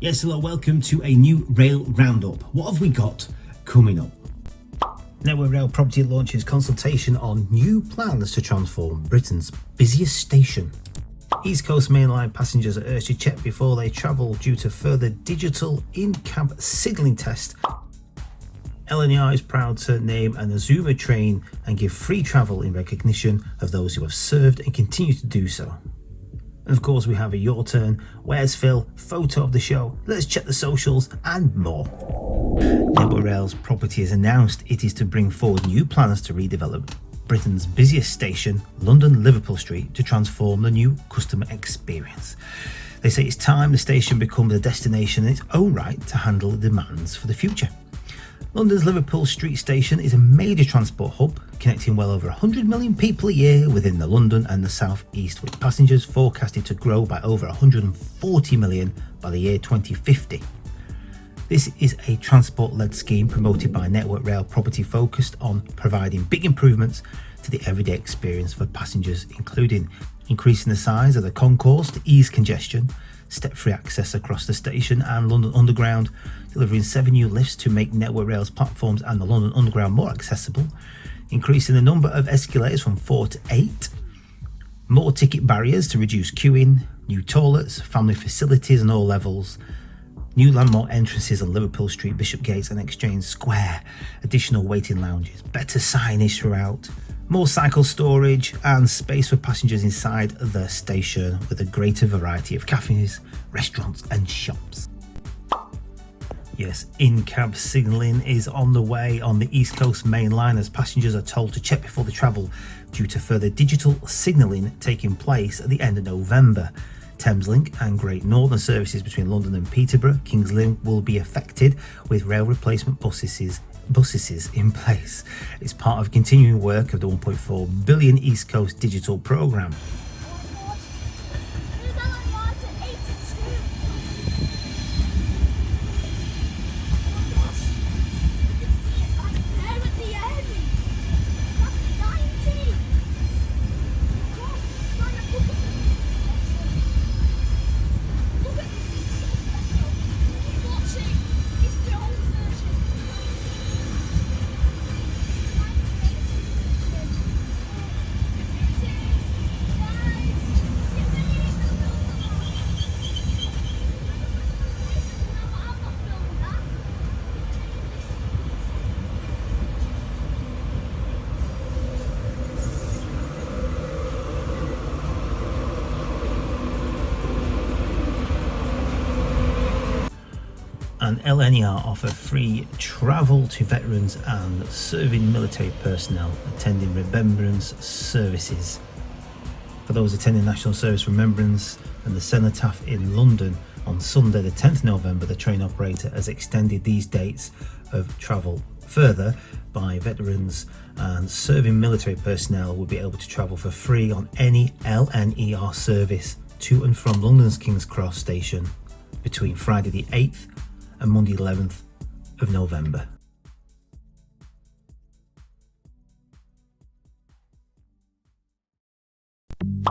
Yes, hello, welcome to a new rail roundup. What have we got coming up? Network Rail Property launches consultation on new plans to transform Britain's busiest station. East Coast Main Line passengers are urged to check before they travel due to further digital in-cab signalling test. LNER is proud to name an Azuma train and give free travel in recognition of those who have served and continue to do so. And of course, we have a Your Turn, Where's Phil, photo of the show, let's check the socials, and more. Network Rail's Property has announced it is to bring forward new plans to redevelop Britain's busiest station, London Liverpool Street, to transform the new customer experience. They say it's time the station becomes a destination in its own right to handle the demands for the future. London's Liverpool Street station is a major transport hub, connecting well over 100 million people a year within the London and the South East, with passengers forecasted to grow by over 140 million by the year 2050. This is a transport-led scheme promoted by Network Rail Property, focused on providing big improvements to the everyday experience for passengers, including increasing the size of the concourse to ease congestion, step-free access across the station and London Underground, delivering 7 new lifts to make Network Rail's platforms and the London Underground more accessible, increasing the number of escalators from 4 to 8, more ticket barriers to reduce queuing, new toilets, family facilities on all levels, new landmark entrances on Liverpool Street, Bishopsgate and Exchange Square, additional waiting lounges, better signage throughout, more cycle storage and space for passengers inside the station, with a greater variety of cafes, restaurants and shops. Yes, in-cab signalling is on the way on the East Coast Main Line, as passengers are told to check before they travel due to further digital signalling taking place at the end of November. Thameslink and Great Northern services between London and Peterborough, Kings Lynn, will be affected, with rail replacement buses in place. It's part of continuing work of the £1.4 billion East Coast Digital Programme. And LNER offer free travel to veterans and serving military personnel attending remembrance services. For those attending National Service Remembrance and the Cenotaph in London on Sunday the 10th November, the train operator has extended these dates of travel further. By veterans and serving military personnel will be able to travel for free on any LNER service to and from London's King's Cross station between Friday the 8th and Monday 11th of November.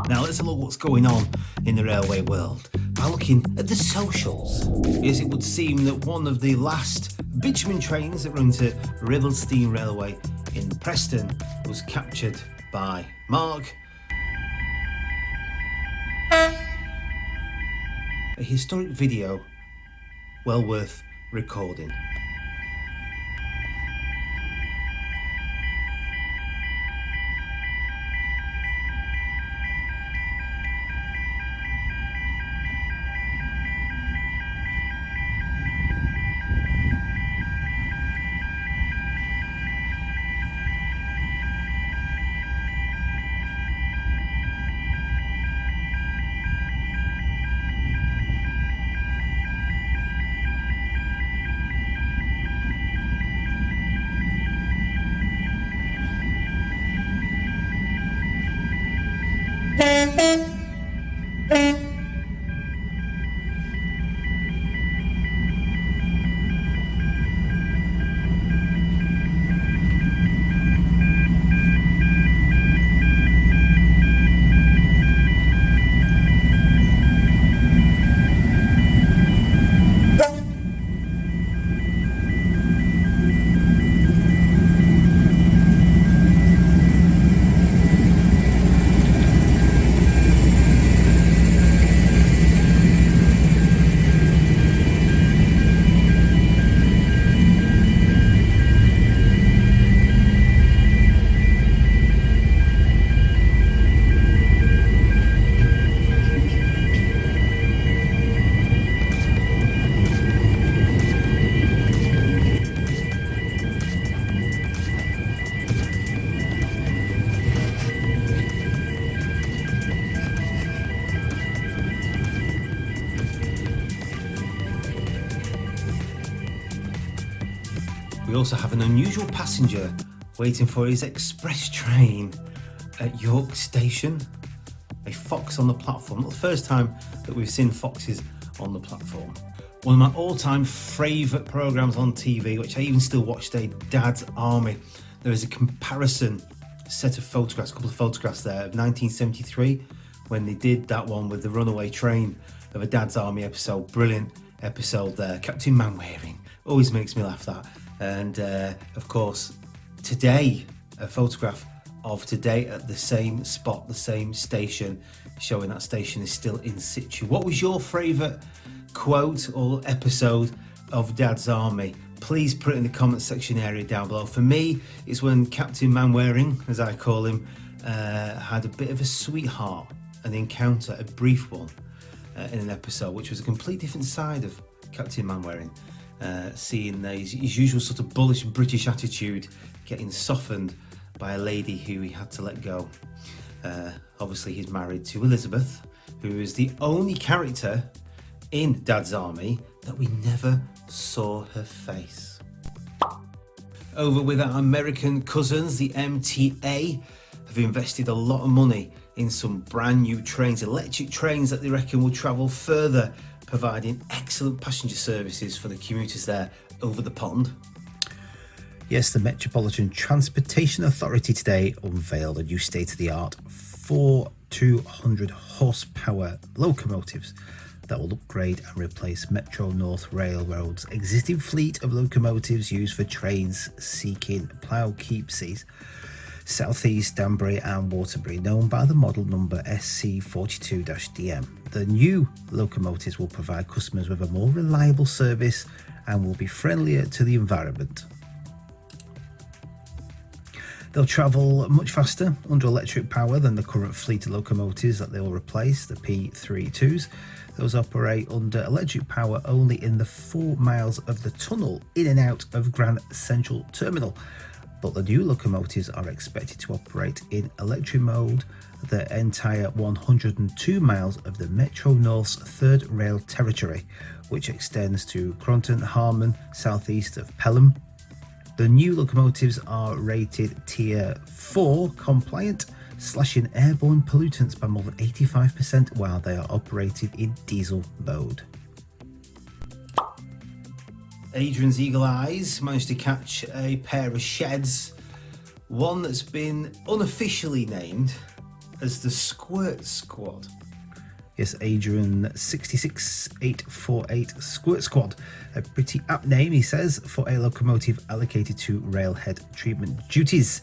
Now let's have a look what's going on in the railway world by looking at the socials. Yes, it would seem that one of the last bitumen trains that run to Rivelstein Railway in Preston was captured by Mark. A historic video well worth recording. We also have an unusual passenger waiting for his express train at York Station. A fox on the platform. Not the first time that we've seen foxes on the platform. One of my all-time favourite programmes on TV, which I even still watch today, Dad's Army. There is a comparison set of photographs, a couple of photographs there of 1973 when they did that one with the runaway train of a Dad's Army episode. Brilliant episode there. Captain Manwaring always makes me laugh, that. And of course today, a photograph of today at the same spot, the same station, showing that station is still in situ. What was your favourite quote or episode of Dad's Army? Please put it in the comment section area down below. For me, it's when Captain Manwaring, as I call him, had a bit of a sweetheart, an encounter, a brief one, in an episode, which was a complete different side of Captain Manwaring. Seeing his usual sort of bullish British attitude getting softened by a lady who he had to let go. Obviously he's married to Elizabeth, who is the only character in Dad's Army that we never saw her face. Over with our American cousins, the MTA have invested a lot of money in some brand new trains, electric trains that they reckon will travel further, providing excellent passenger services for the commuters there over the pond. Yes, the Metropolitan Transportation Authority today unveiled a new state-of-the-art 200 horsepower locomotives that will upgrade and replace Metro North Railroad's existing fleet of locomotives used for trains seeking Poughkeepsie, South East, Danbury and Waterbury, known by the model number SC42-DM. The new locomotives will provide customers with a more reliable service and will be friendlier to the environment. They'll travel much faster under electric power than the current fleet of locomotives that they will replace, the P32s. Those operate under electric power only in the 4 miles of the tunnel in and out of Grand Central Terminal. But the new locomotives are expected to operate in electric mode the entire 102 miles of the Metro North's third rail territory, which extends to Cronton, Harmon, southeast of Pelham. The new locomotives are rated Tier 4 compliant, slashing airborne pollutants by more than 85% while they are operated in diesel mode. Adrian's eagle eyes managed to catch a pair of sheds, one that's been unofficially named as the Squirt Squad. Yes, Adrian 66848 Squirt Squad, a pretty apt name, he says, for a locomotive allocated to railhead treatment duties.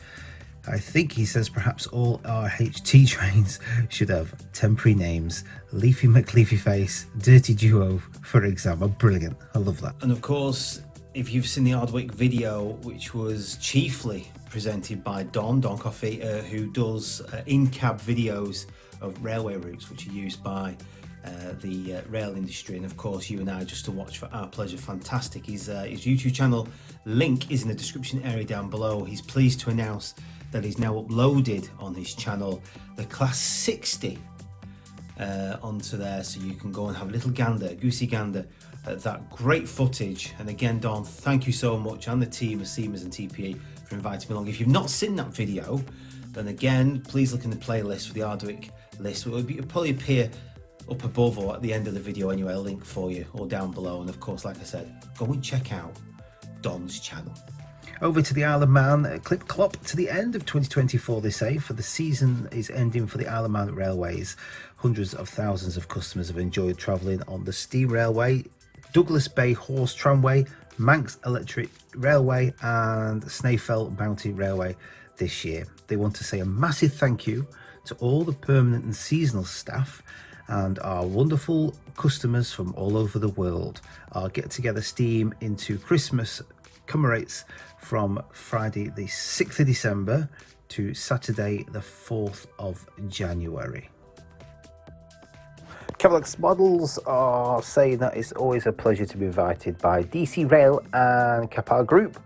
I think he says perhaps all RHT trains should have temporary names. Leafy McLeafyface, Dirty Duo, for example. Brilliant, I love that. And of course, if you've seen the Hardwick video, which was chiefly presented by Don Coffey, who does in-cab videos of railway routes which are used by the rail industry, and of course you and I just to watch for our pleasure. Fantastic. His YouTube channel link is in the description area down below. He's pleased to announce that he's now uploaded on his channel the Class 60 onto there, so you can go and have a little gander, goosey gander at that great footage. And again, Don, thank you so much, and the team of Seamers and TPE for inviting me along. If you've not seen that video, then again, please look in the playlist for the Hardwick list. It'll probably appear up above or at the end of the video anyway, a link for you, or down below. And of course, like I said, go and check out Don's channel. Over to the Isle of Man, clip clop to the end of 2024, they say, for the season is ending for the Isle of Man Railways. Hundreds of thousands of customers have enjoyed travelling on the Steam Railway, Douglas Bay Horse Tramway, Manx Electric Railway and Snaefell Mountain Railway this year. They want to say a massive thank you to all the permanent and seasonal staff and our wonderful customers from all over the world. Our Get Together Steam into Christmas commemorates from Friday the 6th of December to Saturday the 4th of January. Cavalex Models are saying that it's always a pleasure to be invited by DC Rail and Kapar Group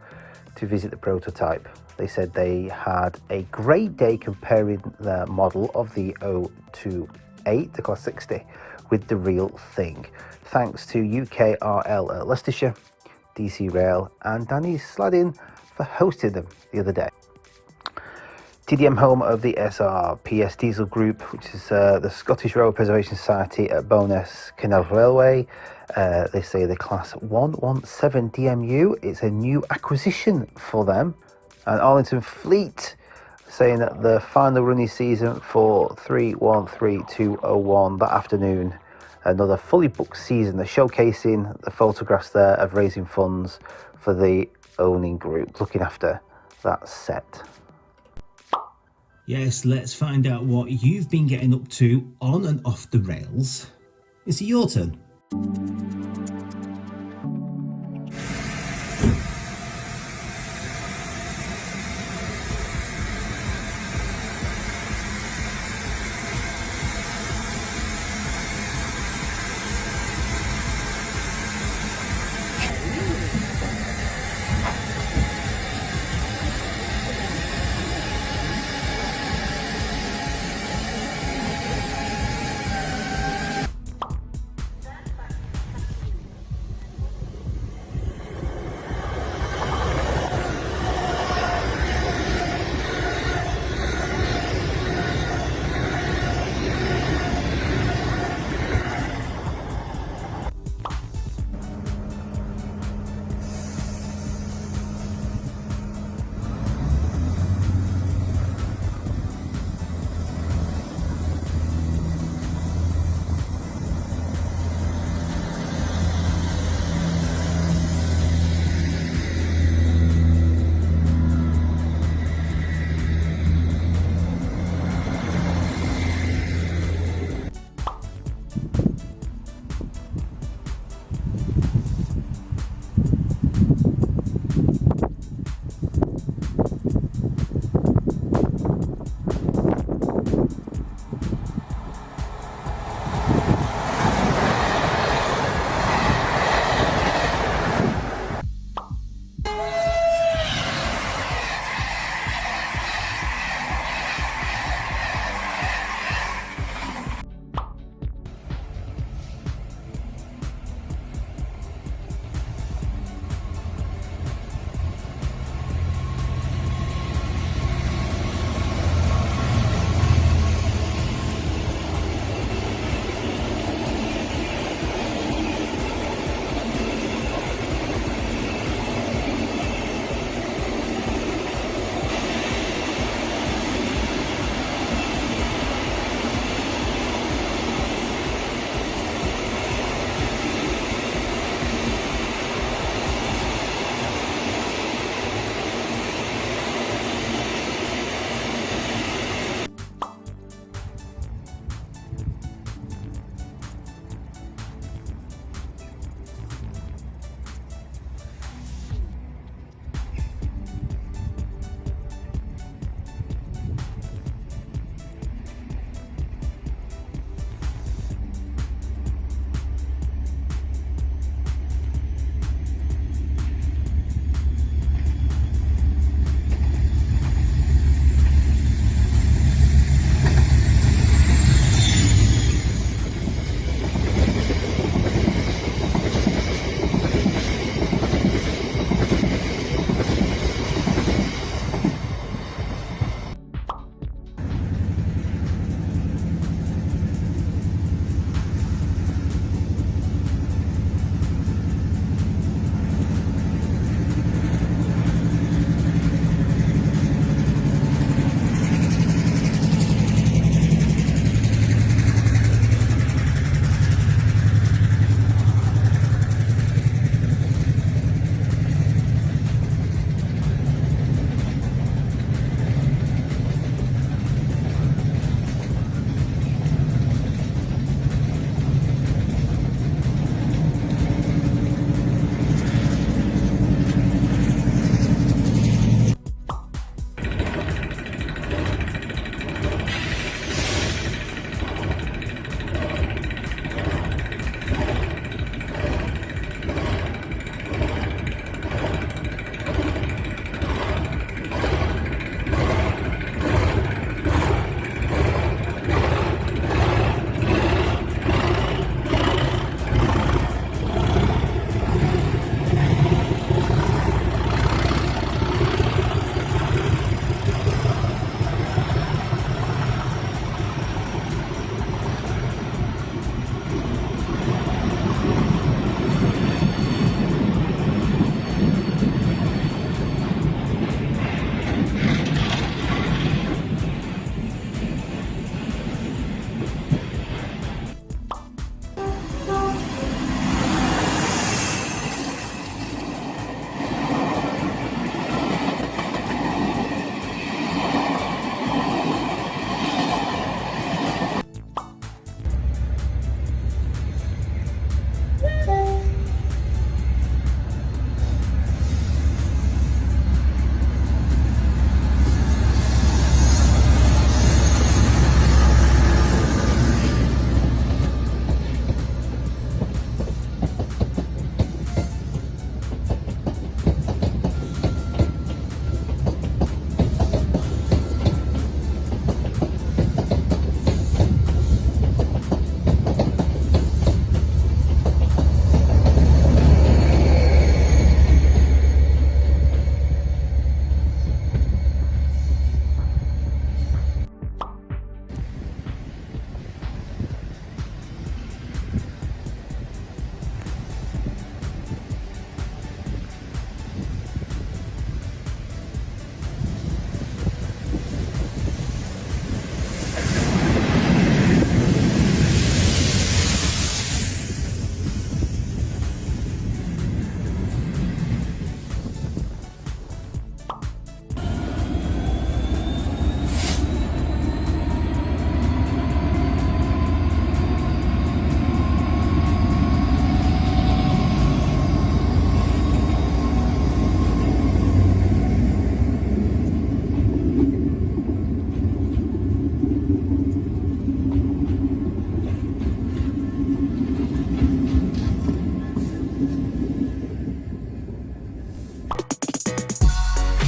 to visit the prototype. They said they had a great day comparing the model of the 028, the Class 60, with the real thing. Thanks to UKRL at Leicestershire, DC Rail and Danny Sladdin for hosting them the other day. TDM, home of the SRPS Diesel Group, which is the Scottish Rail Preservation Society at Bowness Canal Railway. They say the Class 117 DMU. It's a new acquisition for them. And Arlington Fleet saying that the final running season for 313201 that afternoon. Another fully booked season. They're showcasing the photographs there of raising funds for the owning group, looking after that set. Yes, let's find out what you've been getting up to on and off the rails. Is it your turn?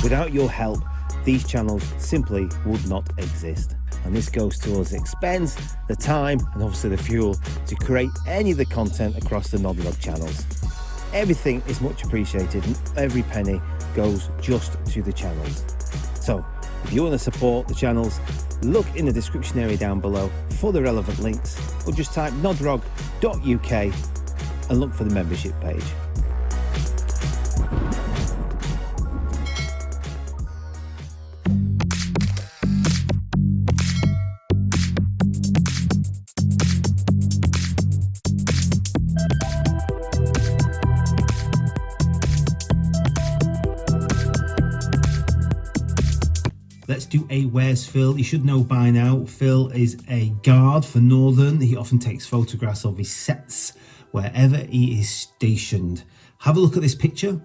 Without your help, these channels simply would not exist. And this goes towards the expense, the time, and obviously the fuel to create any of the content across the Nodrog channels. Everything is much appreciated and every penny goes just to the channels. So if you want to support the channels, look in the description area down below for the relevant links, or just type nodrog.uk and look for the membership page. Let's do a Where's Phil. You should know by now, Phil is a guard for Northern. He often takes photographs of his sets wherever he is stationed. Have a look at this picture,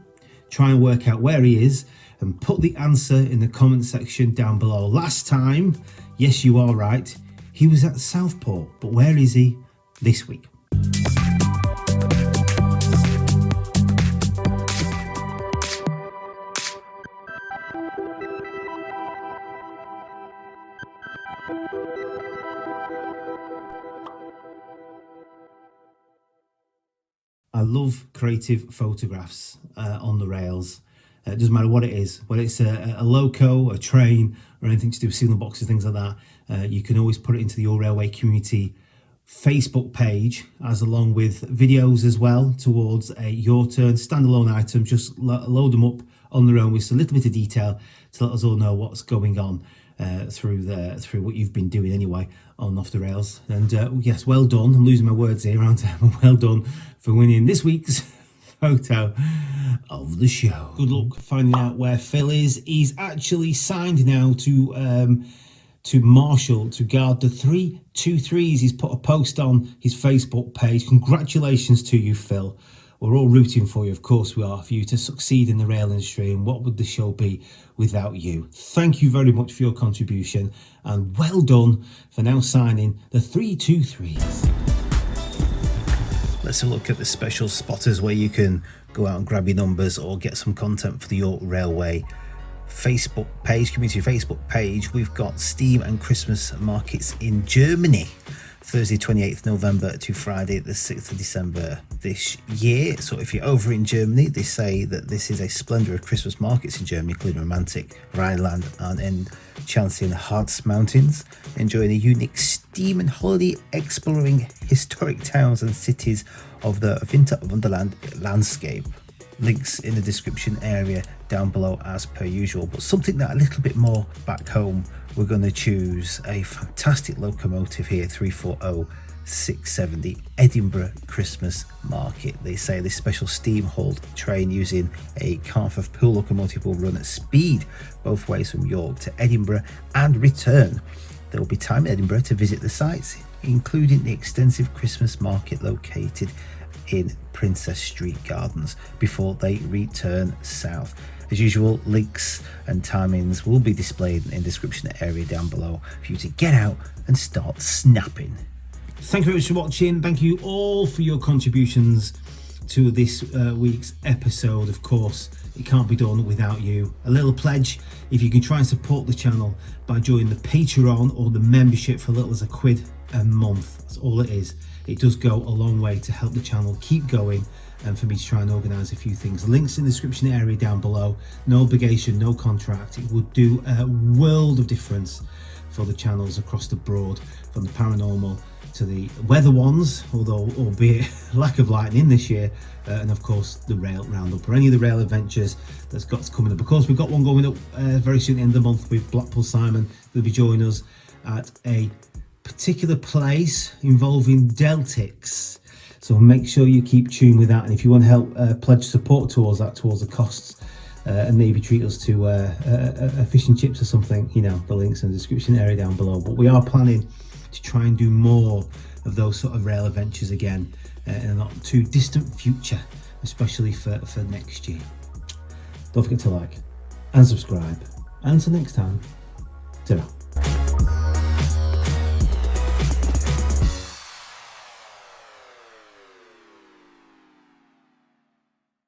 try and work out where he is, and put the answer in the comment section down below. Last time, yes, you are right, he was at Southport, but where is he this week? I love creative photographs on the rails. It doesn't matter what it is, whether it's a loco, a train, or anything to do with signal boxes, things like that. You can always put it into the Your Railway Community Facebook page, as along with videos as well towards a Your Turn standalone item. Just load them up on their own with a little bit of detail to let us all know what's going on through what you've been doing anyway on Off the Rails. And yes, well done. I'm losing my words here, aren't I? Well done for winning this week's photo of the show. Good luck finding out where Phil is. He's actually signed now to Marshall to guard the 323s. He's put a post on his Facebook page. Congratulations to you, Phil. We're all rooting for you, of course we are, for you to succeed in the rail industry, and what would the show be without you? Thank you very much for your contribution, and well done for now signing the 323s. Let's have a look at the special spotters where you can go out and grab your numbers or get some content for the York Railway Facebook page, community Facebook page. We've got Steam and Christmas markets in Germany, Thursday 28th November to Friday the 6th of December this year. So if you're over in Germany, they say that this is a splendour of Christmas markets in Germany, including romantic Rhineland and enchanting Harz Mountains, enjoying a unique steam and holiday exploring historic towns and cities of the Winter Wonderland landscape. Links in the description area down below as per usual, but something that a little bit more back home, we're going to choose a fantastic locomotive here, 340670 Edinburgh Christmas Market. They say this special steam hauled train using a Carnforth pool locomotive will run at speed both ways from York to Edinburgh and return. There will be time in Edinburgh to visit the sites, including the extensive Christmas market located in Princess Street Gardens, before they return south. As usual, links and timings will be displayed in the description area down below for you to get out and start snapping. Thank you very much for watching. Thank you all for your contributions to this week's episode. Of course, it can't be done without you. A little pledge, if you can try and support the channel by joining the Patreon or the membership for as little as £1 a month. That's all it is. It does go a long way to help the channel keep going and for me to try and organise a few things. Links in the description area down below. No obligation, no contract. It would do a world of difference for the channels across the board, from the paranormal to the weather ones, although albeit lack of lightning this year, and of course the rail roundup or any of the rail adventures that's got coming up. Of course, we've got one going up very soon at the end of the month with Blackpool Simon. They'll be joining us at a particular place involving Deltics, so make sure you keep tuned with that. And if you want to help pledge support towards that, towards the costs, and maybe treat us to a fish and chips or something, you know, the links in the description area down below. But we are planning to try and do more of those sort of rail adventures again in a not too distant future, especially for next year. Don't forget to like and subscribe, and until next time, ta-ra.